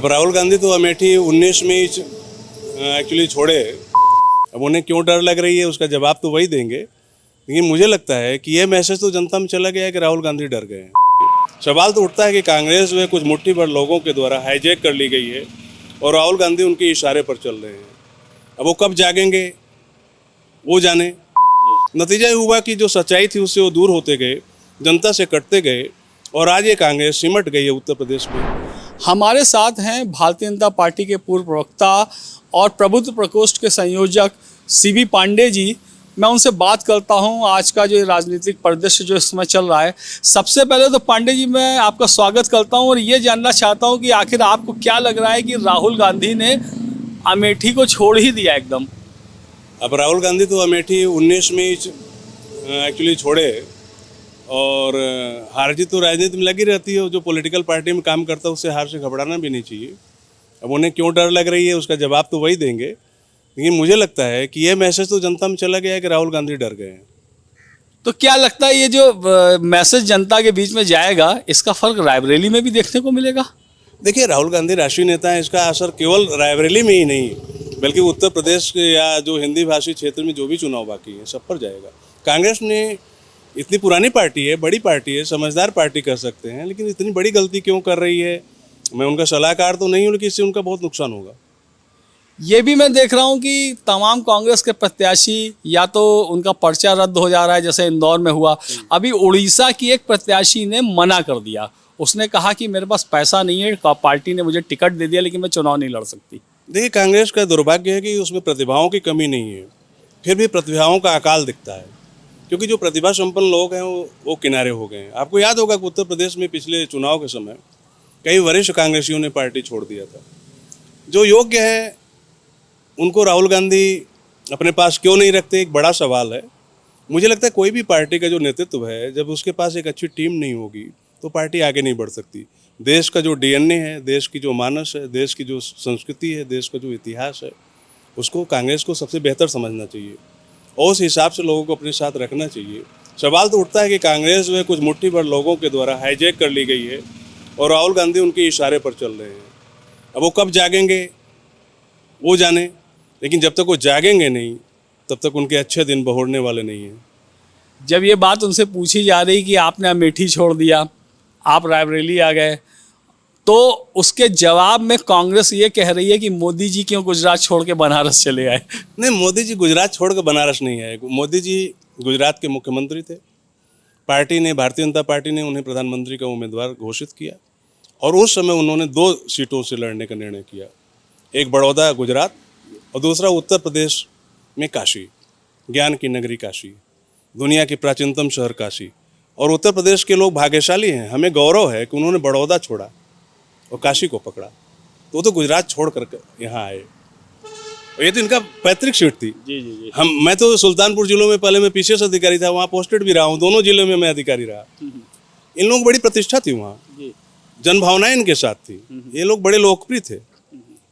अब राहुल गांधी तो अमेठी 19 में एक्चुअली छोड़े। अब उन्हें क्यों डर लग रही है उसका जवाब तो वही देंगे, लेकिन मुझे लगता है कि ये मैसेज तो जनता में चला गया है कि राहुल गांधी डर गए हैं। सवाल तो उठता है कि कांग्रेस में कुछ मुट्ठी भर लोगों के द्वारा हाईजैक कर ली गई है और राहुल गांधी उनके इशारे पर चल रहे हैं। अब वो कब जागेंगे वो जाने। नतीजा ये हुआ कि जो सच्चाई थी उससे वो दूर होते गए, जनता से कटते गए और आज ये कांग्रेस सिमट गई है उत्तर प्रदेश में। हमारे साथ हैं भारतीय जनता पार्टी के पूर्व प्रवक्ता और प्रबुद्ध प्रकोष्ठ के संयोजक सीबी पांडे जी। मैं उनसे बात करता हूं आज का जो राजनीतिक परिदृश्य जो इस समय चल रहा है। सबसे पहले तो पांडे जी मैं आपका स्वागत करता हूं और ये जानना चाहता हूं कि आखिर आपको क्या लग रहा है कि राहुल गांधी ने अमेठी को छोड़ ही दिया एकदम। अब राहुल गांधी तो अमेठी 19 में एक्चुअली छोड़े और हार जीत तो राजनीति में लगी रहती है। जो पॉलिटिकल पार्टी में काम करता है उससे हार से घबराना भी नहीं चाहिए। अब उन्हें क्यों डर लग रही है उसका जवाब तो वही देंगे, लेकिन मुझे लगता है कि ये मैसेज तो जनता में चला गया है कि राहुल गांधी डर गए हैं। तो क्या लगता है ये जो मैसेज जनता के बीच में जाएगा इसका फर्क रायबरेली में भी देखने को मिलेगा? देखिए, राहुल गांधी राष्ट्रीय नेता है, इसका असर केवल रायबरेली में ही नहीं बल्कि उत्तर प्रदेश के या जो हिंदी भाषी क्षेत्र में जो भी चुनाव बाकी है सब पर जाएगा। कांग्रेस ने इतनी पुरानी पार्टी है, बड़ी पार्टी है, समझदार पार्टी कर सकते हैं, लेकिन इतनी बड़ी गलती क्यों कर रही है? मैं उनका सलाहकार तो नहीं हूँ, लेकिन इससे उनका बहुत नुकसान होगा। ये भी मैं देख रहा हूँ कि तमाम कांग्रेस के प्रत्याशी या तो उनका पर्चा रद्द हो जा रहा है, जैसे इंदौर में हुआ। अभी उड़ीसा की एक प्रत्याशी ने मना कर दिया, उसने कहा कि मेरे पास पैसा नहीं है, पार्टी ने मुझे टिकट दे दिया लेकिन मैं चुनाव नहीं लड़ सकती। देखिए, कांग्रेस का दुर्भाग्य है कि उसमें प्रतिभाओं की कमी नहीं है, फिर भी प्रतिभाओं का अकाल दिखता है, क्योंकि जो प्रतिभा संपन्न लोग हैं वो किनारे हो गए हैं। आपको याद होगा कि उत्तर प्रदेश में पिछले चुनाव के समय कई वरिष्ठ कांग्रेसियों ने पार्टी छोड़ दिया था। जो योग्य है उनको राहुल गांधी अपने पास क्यों नहीं रखते, एक बड़ा सवाल है। मुझे लगता है कोई भी पार्टी का जो नेतृत्व है, जब उसके पास एक अच्छी टीम नहीं होगी तो पार्टी आगे नहीं बढ़ सकती। देश का जो डीएनए है, देश की जो मानस है, देश की जो संस्कृति है, देश का जो इतिहास है, उसको कांग्रेस को सबसे बेहतर समझना चाहिए और उस हिसाब से लोगों को अपने साथ रखना चाहिए। सवाल तो उठता है कि कांग्रेस में कुछ मुट्ठी भर लोगों के द्वारा हाईजैक कर ली गई है और राहुल गांधी उनके इशारे पर चल रहे हैं। अब वो कब जागेंगे वो जाने, लेकिन जब तक वो जागेंगे नहीं तब तक उनके अच्छे दिन बहोरने वाले नहीं हैं। जब ये बात उनसे पूछी जा रही कि आपने अमेठी छोड़ दिया, आप रायबरेली आ गए, तो उसके जवाब में कांग्रेस ये कह रही है कि मोदी जी क्यों गुजरात छोड़ के बनारस चले आए। नहीं, मोदी जी गुजरात छोड़ के बनारस नहीं आए। मोदी जी गुजरात के मुख्यमंत्री थे। पार्टी ने, भारतीय जनता पार्टी ने उन्हें प्रधानमंत्री का उम्मीदवार घोषित किया और उस समय उन्होंने 2 सीटों से लड़ने का निर्णय किया, एक बड़ौदा गुजरात और दूसरा उत्तर प्रदेश में काशी, ज्ञान की नगरी काशी, दुनिया की प्राचीनतम शहर काशी। और उत्तर प्रदेश के लोग भाग्यशाली हैं, हमें गौरव है कि उन्होंने बड़ौदा छोड़ा और काशी को पकड़ा, तो वो तो गुजरात छोड़ कर यहाँ आए। ये तो इनका पैतृक सीट थी। जी। मैं तो सुल्तानपुर जिलों में पहले मैं पीसीएस अधिकारी था, वहाँ पोस्टेड भी रहा हूँ, दोनों जिलों में मैं अधिकारी रहा। इन लोगों की बड़ी प्रतिष्ठा थी वहाँ, जनभावनाएं इनके साथ थी, ये लोग बड़े लोकप्रिय थे,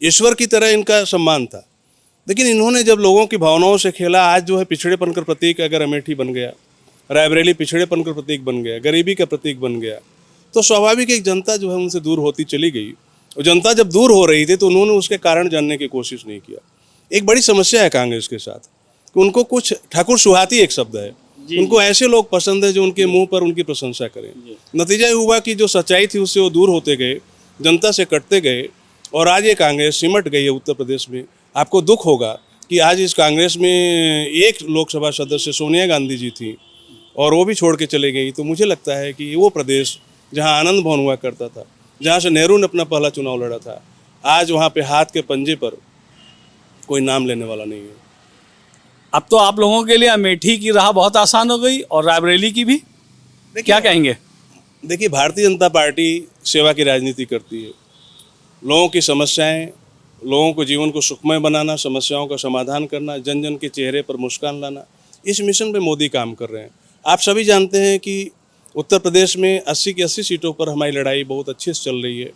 ईश्वर की तरह इनका सम्मान था। लेकिन इन्होंने जब लोगों की भावनाओं से खेला, आज जो है पिछड़ेपन का प्रतीक अगर अमेठी बन गया, रायबरेली पिछड़ेपन का प्रतीक बन गया, गरीबी का प्रतीक बन गया, तो स्वाभाविक एक जनता जो है उनसे दूर होती चली गई। और जनता जब दूर हो रही थी तो उन्होंने उसके कारण जानने की कोशिश नहीं किया। एक बड़ी समस्या है कांग्रेस के साथ कि उनको कुछ ठाकुर सुहाती एक शब्द है, उनको ऐसे लोग पसंद है जो उनके मुंह पर उनकी प्रशंसा करें। नतीजा ये हुआ कि जो सच्चाई थी उससे वो दूर होते गए, जनता से कटते गए और आज ये कांग्रेस सिमट गई है उत्तर प्रदेश में। आपको दुख होगा कि आज इस कांग्रेस में एक लोकसभा सदस्य सोनिया गांधी जी थी और वो भी छोड़ के चले गई। तो मुझे लगता है कि वो प्रदेश जहाँ आनंद भवन हुआ करता था, जहाँ से नेहरू ने अपना पहला चुनाव लड़ा था, आज वहाँ पे हाथ के पंजे पर कोई नाम लेने वाला नहीं है। अब तो आप लोगों के लिए अमेठी की राह बहुत आसान हो गई और रायबरेली की भी। क्या कहेंगे? देखिए, भारतीय जनता पार्टी सेवा की राजनीति करती है। लोगों की समस्याएं, लोगों को जीवन को सुखमय बनाना, समस्याओं का समाधान करना, जन जन के चेहरे पर मुस्कान लाना, इस मिशन पे मोदी काम कर रहे हैं। आप सभी जानते हैं कि उत्तर प्रदेश में 80 की 80 सीटों पर हमारी लड़ाई बहुत अच्छे से चल रही है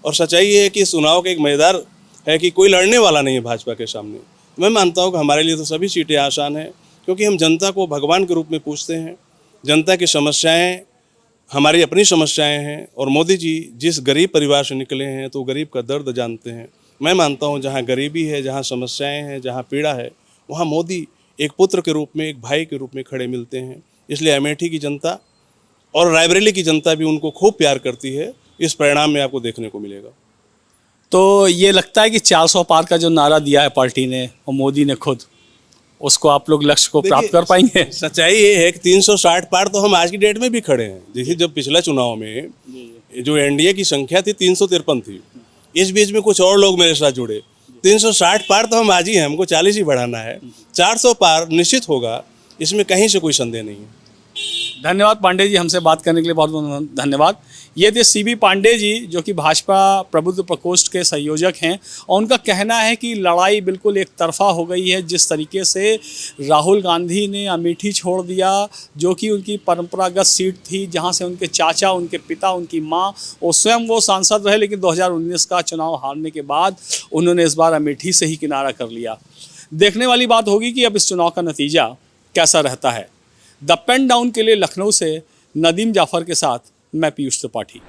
और सच्चाई ये है कि इस चुनाव का एक मजेदार है कि कोई लड़ने वाला नहीं है भाजपा के सामने। मैं मानता हूँ कि हमारे लिए तो सभी सीटें आसान हैं, क्योंकि हम जनता को भगवान के रूप में पूछते हैं। जनता की समस्याएं हमारी अपनी समस्याएं हैं और मोदी जी जिस गरीब परिवार से निकले हैं तो गरीब का दर्द जानते हैं। मैं मानता हूं जहां गरीबी है, जहां समस्याएं हैं, जहां पीड़ा है, वहां मोदी एक पुत्र के रूप में, एक भाई के रूप में खड़े मिलते हैं। इसलिए अमेठी की जनता और रायबरेली की जनता भी उनको खूब प्यार करती है। इस परिणाम में आपको देखने को मिलेगा। तो ये लगता है कि 400 पार का जो नारा दिया है पार्टी ने और मोदी ने खुद, उसको आप लोग लक्ष्य को प्राप्त कर पाएंगे? सच्चाई ये है कि 360 पार तो हम आज की डेट में भी खड़े हैं। देखिए, जब पिछला चुनाव में जो एनडीए की संख्या थी 353 थी, इस बीच में कुछ और लोग मेरे साथ जुड़े। 360 पार तो हम आज ही हैं, हमको 40 ही बढ़ाना है। 400 पार निश्चित होगा, इसमें कहीं से कोई संदेह नहीं है। धन्यवाद पांडे जी, हमसे बात करने के लिए बहुत बहुत धन्यवाद। ये थे सीबी पांडे जी, जो कि भाजपा प्रबुद्ध प्रकोष्ठ के संयोजक हैं, और उनका कहना है कि लड़ाई बिल्कुल एक तरफा हो गई है। जिस तरीके से राहुल गांधी ने अमेठी छोड़ दिया, जो कि उनकी परंपरागत सीट थी, जहां से उनके चाचा, उनके पिता, उनकी माँ और स्वयं वो सांसद रहे, लेकिन 2019 का चुनाव हारने के बाद उन्होंने इस बार अमेठी से ही किनारा कर लिया। देखने वाली बात होगी कि अब इस चुनाव का नतीजा कैसा रहता है। द पेन डाउन के लिए लखनऊ से नदीम जाफर के साथ मैं पीयूष त्रिपाठी।